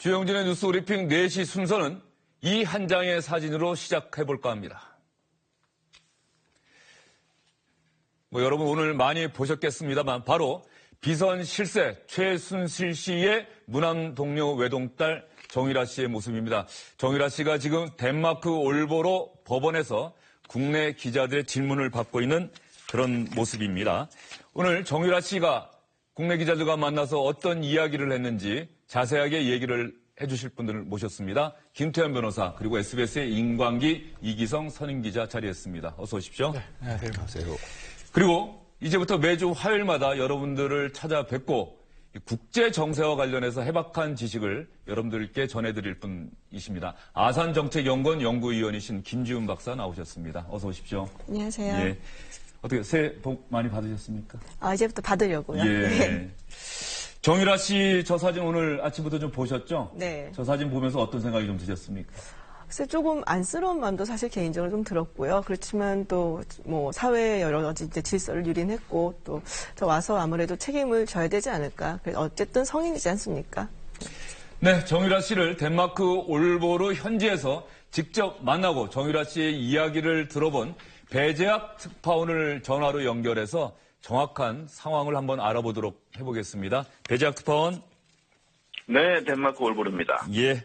주영진의 뉴스 브리핑 4시 순서는 이 한 장의 사진으로 시작해볼까 합니다. 여러분 오늘 많이 보셨겠습니다만 바로 비선 실세 최순실 씨의 무남 동료 외동딸 정유라 씨의 모습입니다. 정유라 씨가 지금 덴마크 올보로 법원에서 국내 기자들의 질문을 받고 있는 그런 모습입니다. 오늘 정유라 씨가 국내 기자들과 만나서 어떤 이야기를 했는지 자세하게 얘기를 해주실 분들을 모셨습니다. 김태현 변호사 그리고 SBS의 임광기, 이기성 선임기자 자리했습니다. 어서 오십시오. 네, 안녕하세요. 그리고 이제부터 매주 화요일마다 여러분들을 찾아뵙고 국제 정세와 관련해서 해박한 지식을 여러분들께 전해드릴 분이십니다. 아산정책연구원 연구위원이신 김지훈 박사 나오셨습니다. 어서 오십시오. 안녕하세요. 예. 어떻게 새해 복 많이 받으셨습니까? 이제부터 받으려고요. 예. 네. 정유라 씨 저 사진 오늘 아침부터 좀 보셨죠? 네. 저 사진 보면서 어떤 생각이 좀 드셨습니까? 그래서 조금 안쓰러운 마음도 사실 개인적으로 좀 들었고요. 그렇지만 또 뭐 사회의 여러 가지 이제 질서를 유린했고 또 와서 아무래도 책임을 져야 되지 않을까. 어쨌든 성인이지 않습니까? 네, 정유라 씨를 덴마크 올보르 현지에서 직접 만나고 정유라 씨의 이야기를 들어본 배재학 특파원을 전화로 연결해서 정확한 상황을 한번 알아보도록 해보겠습니다. 배재학 특파원. 네, 덴마크 올보르입니다. 예,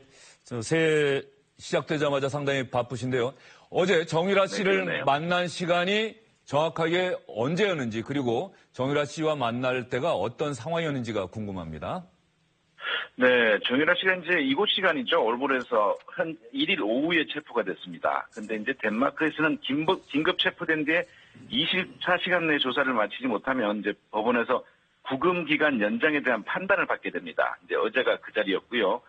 새해 시작되자마자 상당히 바쁘신데요. 어제 정유라 씨를 네, 만난 시간이 정확하게 언제였는지 그리고 정유라 씨와 만날 때가 어떤 상황이었는지가 궁금합니다. 네, 정유라 씨가 이제 이곳 시간이죠. 올보르에서 한 1일 오후에 체포가 됐습니다. 근데 이제 덴마크에서는 긴급 체포된 뒤에 24시간 내 조사를 마치지 못하면 이제 법원에서 구금 기간 연장에 대한 판단을 받게 됩니다. 이제 어제가 그 자리였고요.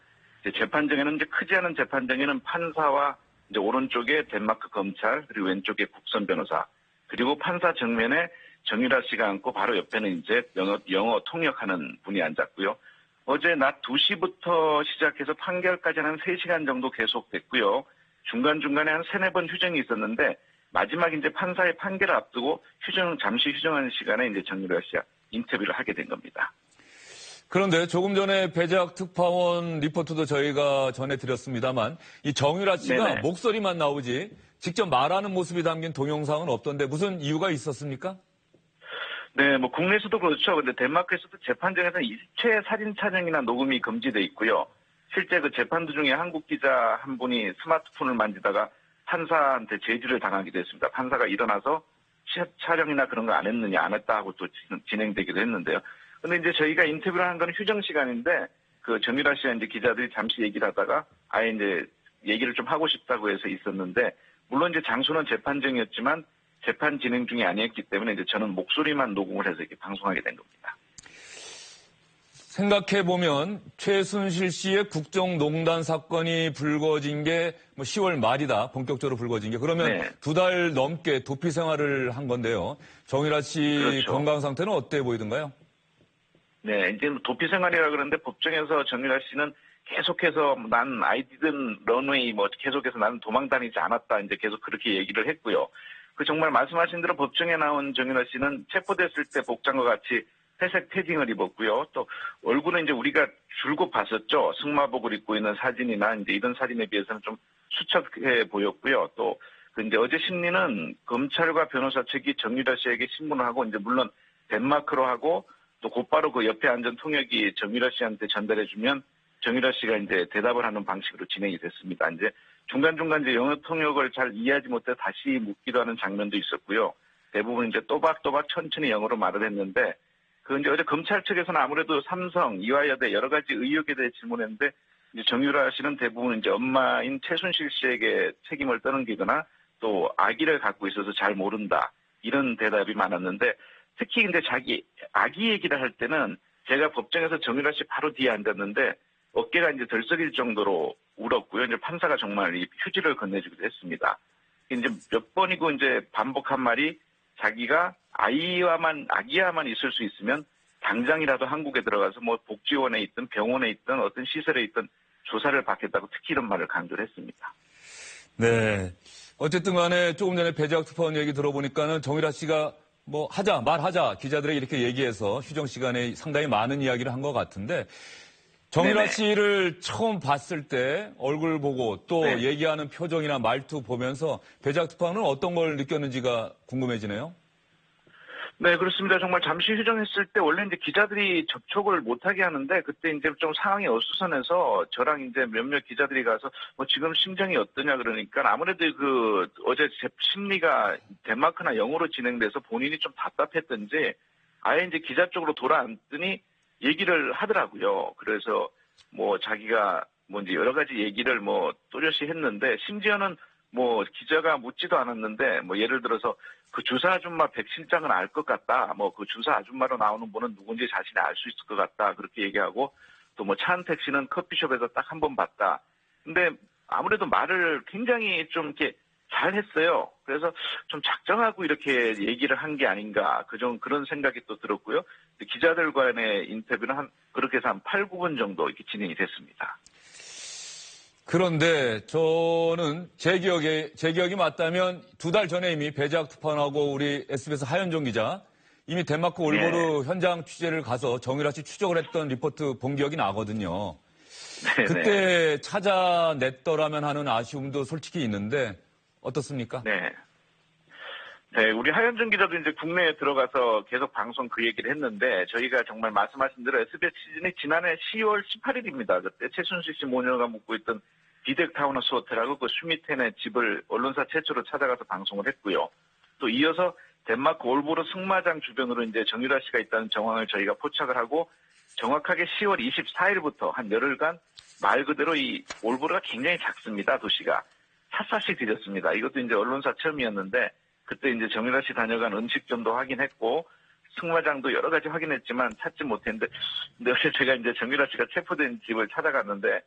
이제 재판정에는 이제 크지 않은 재판정에는 판사와 이제 오른쪽에 덴마크 검찰 그리고 왼쪽에 국선 변호사 그리고 판사 정면에 정유라 씨가 앉고 바로 옆에는 이제 영어 통역하는 분이 앉았고요. 어제 낮 2시부터 시작해서 판결까지 한 3시간 정도 계속됐고요. 중간중간에 한 3-4번 휴정이 있었는데 마지막 이제 판사의 판결을 앞두고 잠시 휴정하는 시간에 이제 정유라 씨가 인터뷰를 하게 된 겁니다. 그런데 조금 전에 배재학 특파원 리포트도 저희가 전해드렸습니다만 이 정유라 씨가 네네. 목소리만 나오지 직접 말하는 모습이 담긴 동영상은 없던데 무슨 이유가 있었습니까? 네, 뭐 국내에서도 그렇죠. 근데 덴마크에서도 재판정에서는 일체 사진 촬영이나 녹음이 금지돼 있고요. 실제 그 재판 도중에 한국 기자 한 분이 스마트폰을 만지다가 판사한테 제지를 당하기도 했습니다. 판사가 일어나서 촬영이나 그런 거 안 했느냐, 안 했다 하고 또 진행되기도 했는데요. 근데 이제 저희가 인터뷰를 한 건 휴정 시간인데 그 정유라 씨와 이제 기자들이 잠시 얘기를 하다가 아예 이제 얘기를 좀 하고 싶다고 해서 있었는데 물론 이제 장소는 재판정이었지만 재판 진행 중이 아니었기 때문에 이제 저는 목소리만 녹음을 해서 이렇게 방송하게 된 겁니다. 생각해보면 최순실 씨의 국정농단 사건이 불거진 게 10월 말이다. 본격적으로 불거진 게. 그러면 네. 2달 넘게 도피 생활을 한 건데요. 정유라 씨 그렇죠. 건강 상태는 어때 보이던가요? 네, 이제 도피 생활이라 그러는데 법정에서 정유라 씨는 계속해서 난 아이디든 런웨이 계속해서 나는 도망 다니지 않았다. 이제 계속 그렇게 얘기를 했고요. 그 정말 말씀하신 대로 법정에 나온 정유라 씨는 체포됐을 때 복장과 같이 회색 패딩을 입었고요. 또 얼굴은 이제 우리가 줄곧 봤었죠. 승마복을 입고 있는 사진이나 이제 이런 사진에 비해서는 좀 수척해 보였고요. 또 그 이제 어제 심리는 검찰과 변호사 측이 정유라 씨에게 신문을 하고 이제 물론 덴마크로 하고 또 곧바로 그 옆에 앉은 통역이 정유라 씨한테 전달해주면 정유라 씨가 이제 대답을 하는 방식으로 진행이 됐습니다. 이제 중간중간 이제 영어 통역을 잘 이해하지 못해 다시 묻기도 하는 장면도 있었고요. 대부분 이제 또박또박 천천히 영어로 말을 했는데 그 이제 어제 검찰 측에서는 아무래도 삼성, 이화여대 여러 가지 의혹에 대해 질문했는데 이제 정유라 씨는 대부분 이제 엄마인 최순실 씨에게 책임을 떠넘기거나 또 아기를 갖고 있어서 잘 모른다 이런 대답이 많았는데 특히 이제 자기 아기 얘기를 할 때는 제가 법정에서 정유라 씨 바로 뒤에 앉았는데 어깨가 이제 들썩일 정도로 울었고요. 이제 판사가 정말 이 휴지를 건네주기도 했습니다. 이제 몇 번이고 이제 반복한 말이 자기가 아기와만 있을 수 있으면 당장이라도 한국에 들어가서 복지원에 있든 병원에 있든 어떤 시설에 있든 조사를 받겠다고 특히 이런 말을 강조를 했습니다. 네. 어쨌든 간에 조금 전에 배재학 특파원 얘기 들어보니까는 정유라 씨가 말하자 기자들에게 이렇게 얘기해서 휴정 시간에 상당히 많은 이야기를 한 것 같은데 정유라 네네. 씨를 처음 봤을 때 얼굴 보고 또 네. 얘기하는 표정이나 말투 보면서 배작특파원은 어떤 걸 느꼈는지가 궁금해지네요. 네, 그렇습니다. 정말 잠시 휴정했을 때 원래 이제 기자들이 접촉을 못하게 하는데 그때 이제 좀 상황이 어수선해서 저랑 이제 몇몇 기자들이 가서 뭐 지금 심정이 어떠냐 그러니까 아무래도 그 어제 심리가 덴마크나 영어로 진행돼서 본인이 좀 답답했던지 아예 이제 기자 쪽으로 돌아앉더니 얘기를 하더라고요. 그래서 뭐 자기가 뭐 이제 여러 가지 얘기를 뭐 또렷이 했는데 심지어는 뭐 기자가 묻지도 않았는데 뭐 예를 들어서 그 주사 아줌마 백신장은 알 것 같다. 뭐 그 주사 아줌마로 나오는 분은 누군지 자신이 알 수 있을 것 같다. 그렇게 얘기하고 또 뭐 차은택 씨는 커피숍에서 딱 한 번 봤다. 근데 아무래도 말을 굉장히 좀 이렇게 잘 했어요. 그래서 좀 작정하고 이렇게 얘기를 한 게 아닌가. 그런 생각이 또 들었고요. 기자들 간의 인터뷰는 그렇게 해서 한 8, 9분 정도 이렇게 진행이 됐습니다. 그런데 저는 제 기억이 맞다면 2달 전에 이미 배작특파원하고 우리 SBS 하현종 기자 이미 덴마크 올보르 현장 취재를 가서 정유라 씨 추적을 했던 리포트 본 기억이 나거든요. 네네. 그때 찾아냈더라면 하는 아쉬움도 솔직히 있는데 어떻습니까? 네. 네, 우리 하현준 기자도 이제 국내에 들어가서 계속 방송 그 얘기를 했는데 저희가 정말 말씀하신 대로 SBS 시즌이 지난해 10월 18일입니다. 그때 최순실 씨 모녀가 묵고 있던 비덱 타운하우스 호텔하고 그 슈미텐의 집을 언론사 최초로 찾아가서 방송을 했고요. 또 이어서 덴마크 올보르 승마장 주변으로 이제 정유라 씨가 있다는 정황을 저희가 포착을 하고 정확하게 10월 24일부터 한 열흘간 말 그대로 이 올보르가 굉장히 작습니다. 도시가. 샅샅이 들였습니다. 이것도 이제 언론사 처음이었는데 그때 이제 정유라 씨 다녀간 음식점도 확인했고 승마장도 여러 가지 확인했지만 찾지 못했는데 근데 어제 제가 이제 정유라 씨가 체포된 집을 찾아갔는데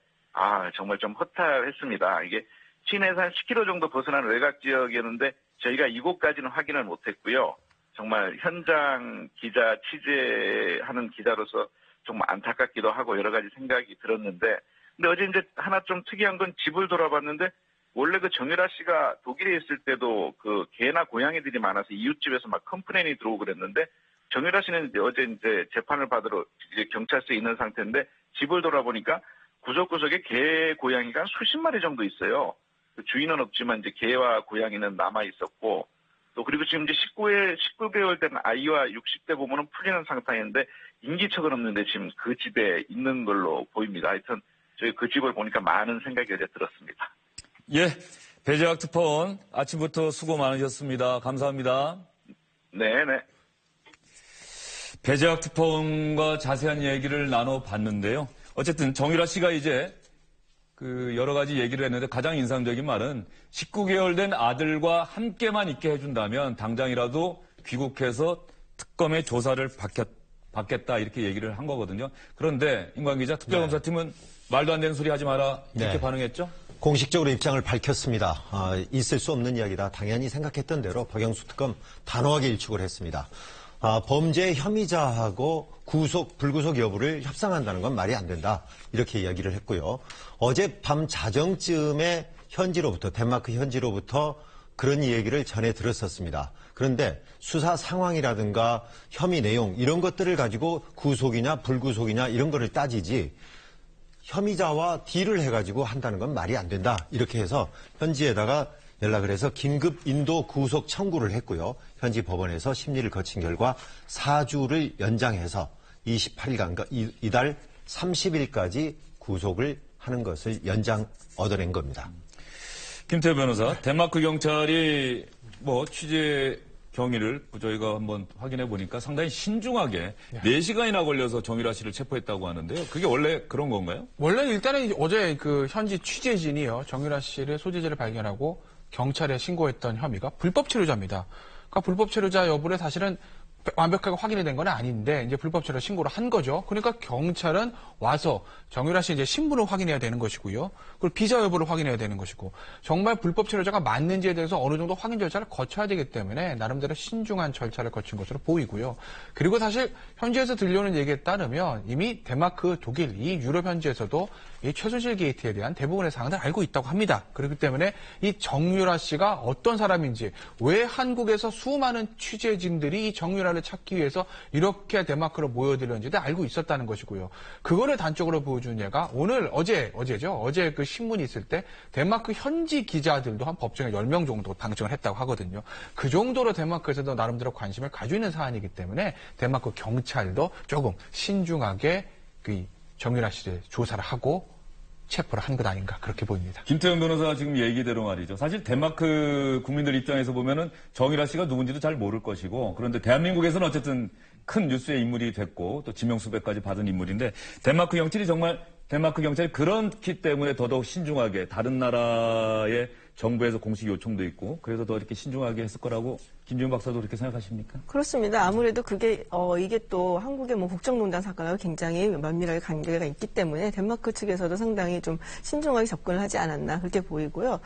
정말 좀 허탈했습니다. 이게 시내에서 한 10km 정도 벗어난 외곽 지역이었는데 저희가 이곳까지는 확인을 못했고요. 정말 현장 기자 취재하는 기자로서 정말 안타깝기도 하고 여러 가지 생각이 들었는데 근데 어제 이제 하나 좀 특이한 건 집을 돌아봤는데 원래 그 정유라 씨가 독일에 있을 때도 그 개나 고양이들이 많아서 이웃집에서 막 컴플레인이 들어오고 그랬는데 정유라 씨는 어제 이제 재판을 받으러 이제 경찰서에 있는 상태인데 집을 돌아보니까 구석구석에 개, 고양이가 수십 마리 정도 있어요. 주인은 없지만 이제 개와 고양이는 남아 있었고 또 그리고 지금 이제 19개월 된 아이와 60대 부모는 풀리는 상태인데 인기척은 없는데 지금 그 집에 있는 걸로 보입니다. 하여튼 저희 그 집을 보니까 많은 생각이 어제 들었습니다. 예, 배작특파원 아침부터 수고 많으셨습니다. 감사합니다. 네네. 배작특파원과 자세한 얘기를 나눠봤는데요. 어쨌든 정유라 씨가 이제 그 여러 가지 얘기를 했는데 가장 인상적인 말은 19개월 된 아들과 함께만 있게 해준다면 당장이라도 귀국해서 특검의 조사를 받겠다 이렇게 얘기를 한 거거든요. 그런데 임관 기자 특별검사팀은 말도 안 되는 소리 하지 마라 이렇게 반응했죠? 공식적으로 입장을 밝혔습니다. 있을 수 없는 이야기다. 당연히 생각했던 대로 박영수 특검 단호하게 일축을 했습니다. 범죄 혐의자하고 구속, 불구속 여부를 협상한다는 건 말이 안 된다. 이렇게 이야기를 했고요. 어젯밤 자정쯤에 덴마크 현지로부터 그런 얘기를 전해 들었었습니다. 그런데 수사 상황이라든가 혐의 내용 이런 것들을 가지고 구속이냐 불구속이냐 이런 거를 따지지 혐의자와 딜을 해가지고 한다는 건 말이 안 된다. 이렇게 해서 현지에다가 연락을 해서 긴급 인도 구속 청구를 했고요. 현지 법원에서 심리를 거친 결과 4주를 연장해서 28일간, 그러니까 이달 30일까지 구속을 하는 것을 얻어낸 겁니다. 김태우 변호사, 덴마크 경찰이 취재 경위를 저희가 한번 확인해 보니까 상당히 신중하게 4시간이나 걸려서 정유라 씨를 체포했다고 하는데요. 그게 원래 그런 건가요? 원래 일단은 어제 그 현지 취재진이요. 정유라 씨를 소재지를 발견하고 경찰에 신고했던 혐의가 불법 체류자입니다. 그러니까 불법 체류자 여부를 사실은 완벽하게 확인이 된 건 아닌데 이제 불법 체류 신고를 한 거죠. 그러니까 경찰은 와서 정유라 씨 이제 신분을 확인해야 되는 것이고요. 그리고 비자 여부를 확인해야 되는 것이고 정말 불법 체류자가 맞는지에 대해서 어느 정도 확인 절차를 거쳐야 되기 때문에 나름대로 신중한 절차를 거친 것으로 보이고요. 그리고 사실 현지에서 들려오는 얘기에 따르면 이미 덴마크, 독일, 이 유럽 현지에서도 이 최순실 게이트에 대한 대부분의 사항을 알고 있다고 합니다. 그렇기 때문에 이 정유라 씨가 어떤 사람인지 왜 한국에서 수많은 취재진들이 이 정유라를 경찰을 찾기 위해서 이렇게 데마크로 모여들었는지도 알고 있었다는 것이고요. 그거를 단적으로 보여준 예가 어제죠. 어제 그 신문이 있을 때 데마크 현지 기자들도 한 법정에 10명 정도 방청을 했다고 하거든요. 그 정도로 데마크에서도 나름대로 관심을 가지고 있는 사안이기 때문에 데마크 경찰도 조금 신중하게 그 정유라 씨를 조사를 하고 체포를 한 것 아닌가 그렇게 보입니다. 김태형 변호사 지금 얘기대로 말이죠. 사실 덴마크 국민들 입장에서 보면은 정유라 씨가 누군지도 잘 모를 것이고, 그런데 대한민국에서는 어쨌든 큰 뉴스의 인물이 됐고 또 지명수배까지 받은 인물인데, 덴마크 경찰이 그렇기 때문에 더더욱 신중하게, 다른 나라의 정부에서 공식 요청도 있고 그래서 더 이렇게 신중하게 했을 거라고 김지훈 박사도 그렇게 생각하십니까? 그렇습니다. 아무래도 그게 이게 또 한국의 뭐 국정농단 사건과 굉장히 면밀하게 관계가 있기 때문에 덴마크 측에서도 상당히 좀 신중하게 접근을 하지 않았나 그렇게 보이고요.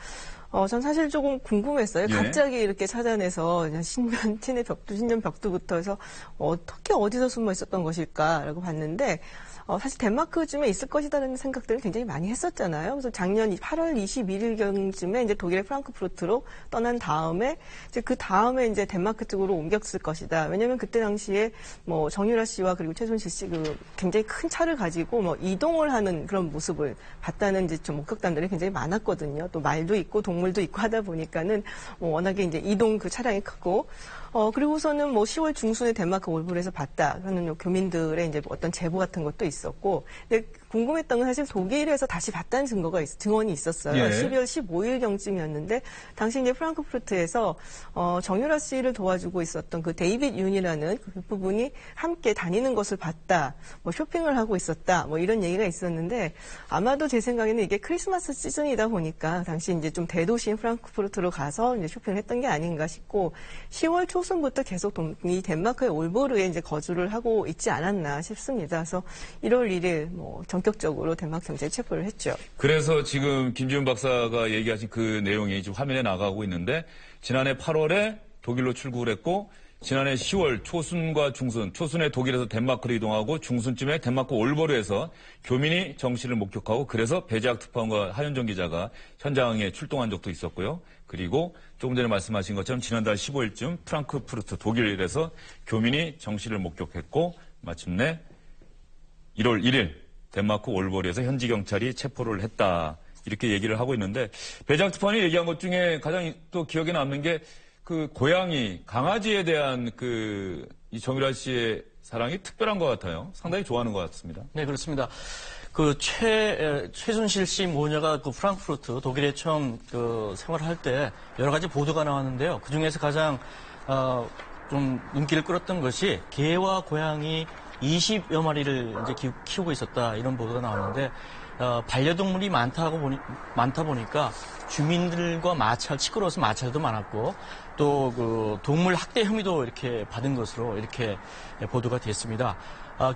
전 사실 조금 궁금했어요. 예. 갑자기 이렇게 찾아내서 신년 벽두부터 해서 어떻게 어디서 숨어 있었던 것일까라고 봤는데, 사실 덴마크쯤에 있을 것이다라는 생각들을 굉장히 많이 했었잖아요. 그래서 작년 8월 21일경쯤에 이제 독일의 프랑크푸르트로 떠난 다음에 그 다음에 이제 덴마크 쪽으로 옮겼을 것이다. 왜냐하면 그때 당시에 뭐 정유라 씨와 그리고 최순실 씨 굉장히 큰 차를 가지고 뭐 이동을 하는 그런 모습을 봤다는 이제 좀 목격담들이 굉장히 많았거든요. 또 말도 있고 동물도 있고 하다 보니까는 워낙에 이제 이동 그 차량이 크고. 그리고서는 뭐 10월 중순에 덴마크 올브에서 봤다. 그러는 교민들의 이제 어떤 제보 같은 것도 있었고. 근데 궁금했던 건 사실 독일에서 다시 봤다는 증언이 있었어요. 예. 12월 15일경쯤이었는데, 당시 이제 프랑크푸르트에서, 정유라 씨를 도와주고 있었던 그 데이빗 윤이라는 그 부분이 함께 다니는 것을 봤다. 뭐 쇼핑을 하고 있었다. 뭐 이런 얘기가 있었는데, 아마도 제 생각에는 이게 크리스마스 시즌이다 보니까 당시 이제 좀 대도시인 프랑크푸르트로 가서 이제 쇼핑을 했던 게 아닌가 싶고, 10월 초순부터 계속 이 덴마크의 올보르에 이제 거주를 하고 있지 않았나 싶습니다. 그래서 1월 1일 전격적으로 덴마크 경찰이 체포를 했죠. 그래서 지금 김지훈 박사가 얘기하신 그 내용이 지금 화면에 나가고 있는데, 지난해 8월에 독일로 출국을 했고, 지난해 10월 초순과 중순, 초순에 독일에서 덴마크로 이동하고 중순쯤에 덴마크 올보르에서 교민이 정 씨를 목격하고, 그래서 배재학 특파원과 하윤정 기자가 현장에 출동한 적도 있었고요. 그리고 조금 전에 말씀하신 것처럼 지난달 15일쯤 프랑크푸르트 독일에서 교민이 정 씨를 목격했고, 마침내 1월 1일 덴마크 올보르에서 현지 경찰이 체포를 했다. 이렇게 얘기를 하고 있는데, 배재학 특파원이 얘기한 것 중에 가장 또 기억에 남는 게 그 고양이, 강아지에 대한 이 정유라 씨의 사랑이 특별한 것 같아요. 상당히 좋아하는 것 같습니다. 네, 그렇습니다. 최순실 씨 모녀가 프랑크푸르트 독일에 처음 생활할 때 여러 가지 보도가 나왔는데요. 그 중에서 가장 좀 눈길을 끌었던 것이 개와 고양이 20여 마리를 이제 키우고 있었다, 이런 보도가 나왔는데, 반려동물이 많다 보니까 주민들과 시끄러워서 마찰도 많았고, 또 동물 학대 혐의도 이렇게 받은 것으로 이렇게 보도가 됐습니다.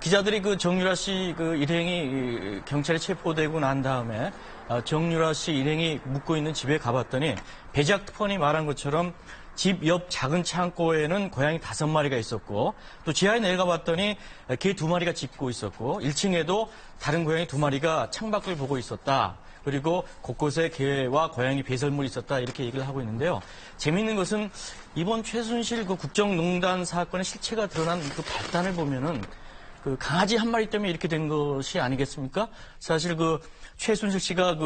기자들이 정유라 씨 일행이 경찰에 체포되고 난 다음에 정유라 씨 일행이 묵고 있는 집에 가봤더니, 배재학 특파원이 말한 것처럼 집 옆 작은 창고에는 고양이 5마리가 있었고, 또 지하에 내려가 봤더니 개 2마리가 짖고 있었고, 1층에도 다른 고양이 2마리가 창밖을 보고 있었다. 그리고 곳곳에 개와 고양이 배설물이 있었다, 이렇게 얘기를 하고 있는데요. 재미있는 것은 이번 최순실 국정농단 사건의 실체가 드러난 그 발단을 보면은 강아지 한 마리 때문에 이렇게 된 것이 아니겠습니까? 사실 최순실 씨가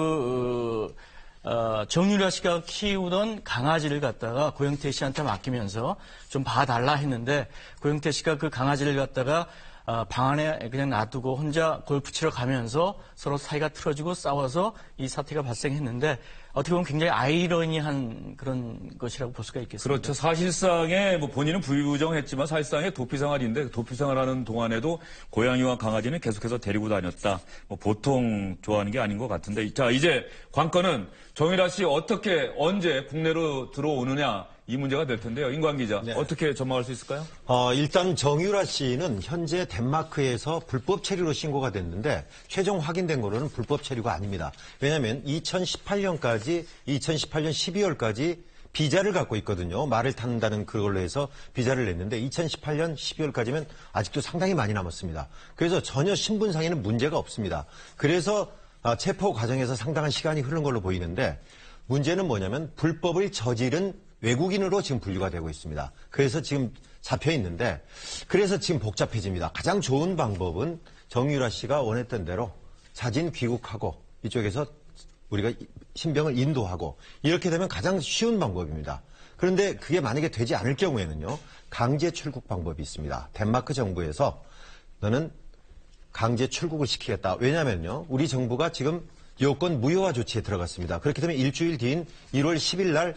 정유라 씨가 키우던 강아지를 갖다가 고영태 씨한테 맡기면서 좀 봐달라 했는데, 고영태 씨가 그 강아지를 갖다가 방 안에 그냥 놔두고 혼자 골프 치러 가면서 서로 사이가 틀어지고 싸워서 이 사태가 발생했는데, 어떻게 보면 굉장히 아이러니한 그런 것이라고 볼 수가 있겠습니다. 그렇죠. 사실상에 본인은 부유부정했지만 사실상의 도피 생활인데, 도피 생활하는 동안에도 고양이와 강아지는 계속해서 데리고 다녔다. 보통 좋아하는 게 아닌 것 같은데, 자, 이제 관건은 정유라 씨 어떻게 언제 국내로 들어오느냐, 이 문제가 될 텐데요. 임관 기자, 네. 어떻게 전망할 수 있을까요? 일단 정유라 씨는 현재 덴마크에서 불법 체류로 신고가 됐는데, 최종 확인된 거로는 불법 체류가 아닙니다. 왜냐하면 2018년 12월까지 비자를 갖고 있거든요. 말을 탄다는 그걸로 해서 비자를 냈는데, 2018년 12월까지면 아직도 상당히 많이 남았습니다. 그래서 전혀 신분상에는 문제가 없습니다. 그래서 체포 과정에서 상당한 시간이 흐른 걸로 보이는데, 문제는 뭐냐면 불법을 저지른 외국인으로 지금 분류가 되고 있습니다. 그래서 지금 잡혀 있는데 그래서 지금 복잡해집니다. 가장 좋은 방법은 정유라 씨가 원했던 대로 자진 귀국하고 이쪽에서 우리가 신병을 인도하고 이렇게 되면 가장 쉬운 방법입니다. 그런데 그게 만약에 되지 않을 경우에는요. 강제 출국 방법이 있습니다. 덴마크 정부에서 너는 강제 출국을 시키겠다. 왜냐하면요. 우리 정부가 지금 여권 무효화 조치에 들어갔습니다. 그렇게 되면 일주일 뒤인 1월 10일 날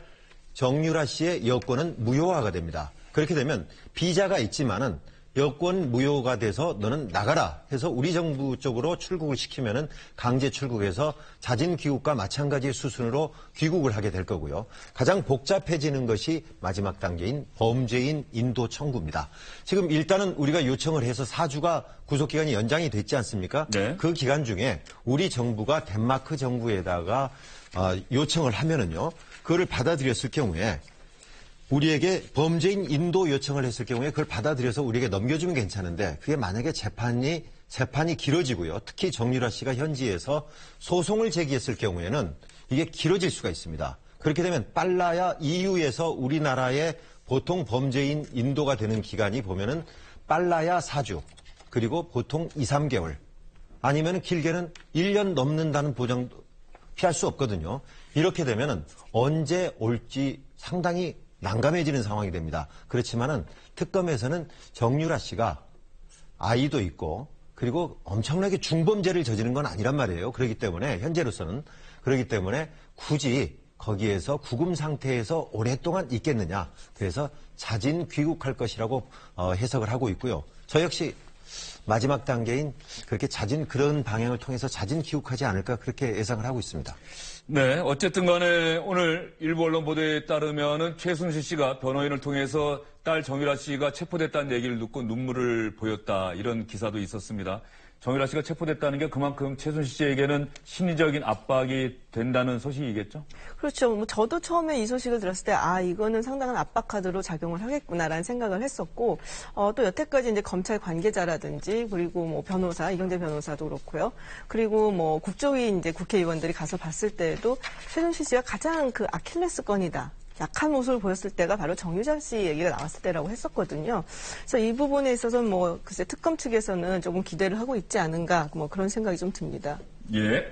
정유라 씨의 여권은 무효화가 됩니다. 그렇게 되면 비자가 있지만은 여권 무효가 돼서 너는 나가라 해서 우리 정부 쪽으로 출국을 시키면은 강제 출국해서 자진 귀국과 마찬가지의 수순으로 귀국을 하게 될 거고요. 가장 복잡해지는 것이 마지막 단계인 범죄인 인도 청구입니다. 지금 일단은 우리가 요청을 해서 4주가 구속기간이 연장이 됐지 않습니까? 네. 그 기간 중에 우리 정부가 덴마크 정부에다가 요청을 하면은요. 그거를 받아들였을 경우에 우리에게 범죄인 인도 요청을 했을 경우에 그걸 받아들여서 우리에게 넘겨주면 괜찮은데 그게 만약에 재판이 길어지고요. 특히 정유라 씨가 현지에서 소송을 제기했을 경우에는 이게 길어질 수가 있습니다. 그렇게 되면 빨라야 EU에서 우리나라의 보통 범죄인 인도가 되는 기간이 보면은 빨라야 4주 그리고 보통 2, 3개월 아니면 길게는 1년 넘는다는 보장도 피할 수 없거든요. 이렇게 되면은 언제 올지 상당히 난감해지는 상황이 됩니다. 그렇지만은 특검에서는 정유라 씨가 아이도 있고 그리고 엄청나게 중범죄를 저지른 건 아니란 말이에요. 그렇기 때문에 현재로서는 그렇기 때문에 굳이 거기에서 구금 상태에서 오랫동안 있겠느냐. 그래서 자진 귀국할 것이라고 해석을 하고 있고요. 저 역시 마지막 단계인 그렇게 그런 방향을 통해서 자진 귀국하지 않을까 그렇게 예상을 하고 있습니다. 네, 어쨌든 간에 오늘 일부 언론 보도에 따르면은 최순실 씨가 변호인을 통해서 딸 정유라 씨가 체포됐다는 얘기를 듣고 눈물을 보였다. 이런 기사도 있었습니다. 정유라 씨가 체포됐다는 게 그만큼 최순실 씨에게는 심리적인 압박이 된다는 소식이겠죠? 그렇죠. 뭐 저도 처음에 이 소식을 들었을 때 이거는 상당한 압박 카드로 작용을 하겠구나라는 생각을 했었고 또 여태까지 이제 검찰 관계자라든지 그리고 뭐 변호사 이경재 변호사도 그렇고요. 그리고 뭐 국조위 이제 국회의원들이 가서 봤을 때에도 최순실 씨가 가장 그 아킬레스건이다. 약한 모습을 보였을 때가 바로 정유라 씨 얘기가 나왔을 때라고 했었거든요. 그래서 이 부분에 있어서는 뭐 글쎄 특검 측에서는 조금 기대를 하고 있지 않은가 뭐 그런 생각이 좀 듭니다. 예.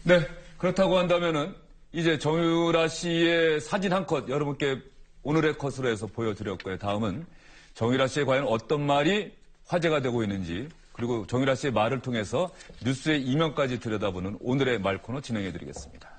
네, 그렇다고 한다면은 이제 정유라 씨의 사진 한 컷 여러분께 오늘의 컷으로 해서 보여드렸고요. 다음은 정유라 씨의 과연 어떤 말이 화제가 되고 있는지 그리고 정유라 씨의 말을 통해서 뉴스의 이면까지 들여다보는 오늘의 말 코너 진행해드리겠습니다.